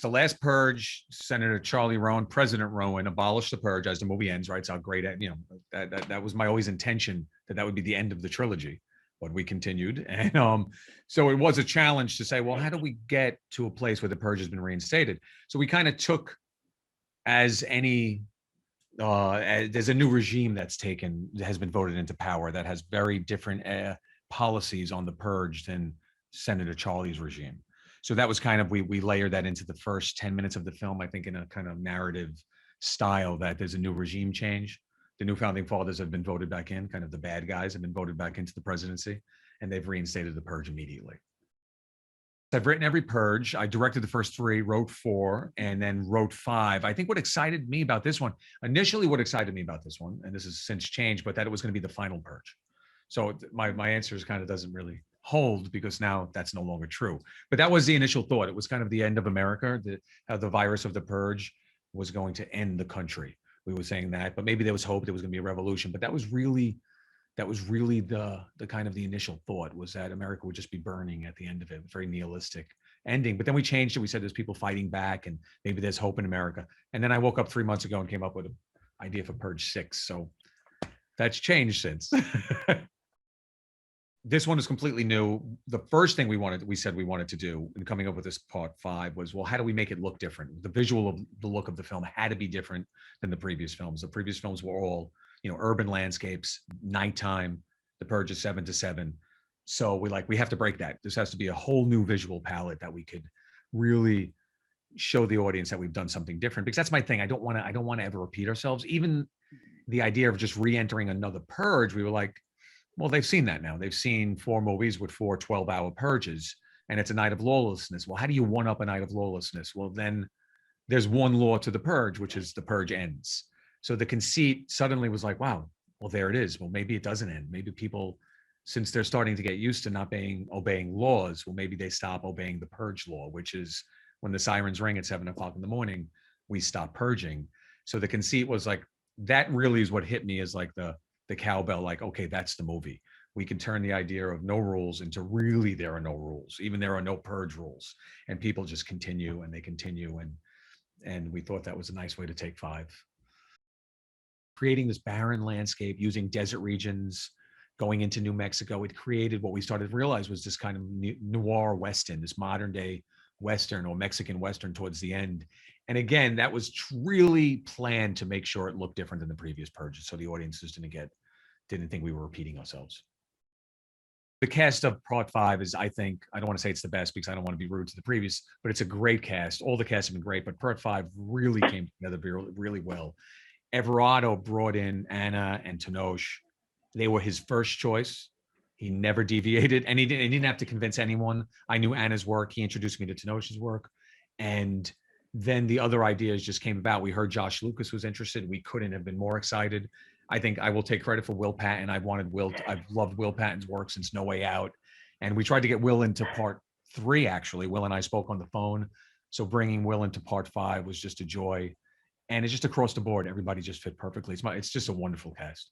the last purge, Senator Charlie Rowan, President Rowan abolished the purge as the movie ends, right? It's how great, that was my always intention, that would be the end of the trilogy, but we continued. And so it was a challenge to say, well, how do we get to a place where the purge has been reinstated? So we kind of took, as there's a new regime that has been voted into power that has very different policies on the purge than Senator Charlie's regime. So that was kind of, we layered that into the first 10 minutes of the film, I think, in a kind of narrative style, that there's a new regime change. The new founding fathers have been voted back in, kind of the bad guys have been voted back into the presidency, and they've reinstated the purge immediately. I've written every purge. I directed the first 3, wrote 4, and then wrote 5. I think what excited me about this one, initially what excited me about this one, and this has since changed, but that it was going to be the final purge. So my answer kind of doesn't really hold, because now that's no longer true. But that was the initial thought. It was kind of the end of America, how the virus of the purge was going to end the country. We were saying that, but maybe there was hope there was going to be a revolution. But that was really the kind of the initial thought, was that America would just be burning at the end of it. Very nihilistic ending. But then we changed it. We said there's people fighting back, and maybe there's hope in America. And then I woke up 3 months ago and came up with an idea for Purge 6. So that's changed since. This one is completely new. The first thing we said we wanted to do in coming up with this part 5 was, well, how do we make it look different? The visual of the look of the film had to be different than the previous films. The previous films were all, urban landscapes, nighttime. The Purge is 7 to 7. So we have to break that. This has to be a whole new visual palette that we could really show the audience that we've done something different. Because that's my thing. I don't want to ever repeat ourselves. Even the idea of just re-entering another purge, we were like, well, they've seen that now. They've seen 4 movies with 4 12-hour purges, and it's a night of lawlessness. Well, how do you one up a night of lawlessness? Well, then there's one law to the purge, which is the purge ends. So the conceit suddenly was like, wow, well, there it is. Well, maybe it doesn't end. Maybe people, since they're starting to get used to not obeying laws, well, maybe they stop obeying the purge law, which is when the sirens ring at 7 o'clock in the morning, we stop purging. So the conceit was like, that really is what hit me, as like the cowbell, like, okay, that's the movie. We can turn the idea of no rules into really there are no rules. Even there are no purge rules, and people just continue and they continue. And we thought that was a nice way to take 5. Creating this barren landscape, using desert regions, going into New Mexico, it created what we started to realize was this kind of noir Western, this modern day Western or Mexican Western towards the end. And again, that was really planned to make sure it looked different than the previous purges, so the audiences didn't think we were repeating ourselves. The cast of Part 5 is, I think, I don't want to say it's the best because I don't want to be rude to the previous, but it's a great cast. All the casts have been great, but Part 5 really came together really well. Everardo brought in Anna and Tenoch. They were his first choice. He never deviated, and he didn't have to convince anyone. I knew Anna's work. He introduced me to Tenoch's work. And then the other ideas just came about. We heard Josh Lucas was interested. We couldn't have been more excited. I think I will take credit for Will Patton. I've loved Will Patton's work since No Way Out. And we tried to get Will into Part 3, actually. Will and I spoke on the phone. So bringing Will into Part 5 was just a joy. And it's just across the board. Everybody just fit perfectly. It's just a wonderful cast.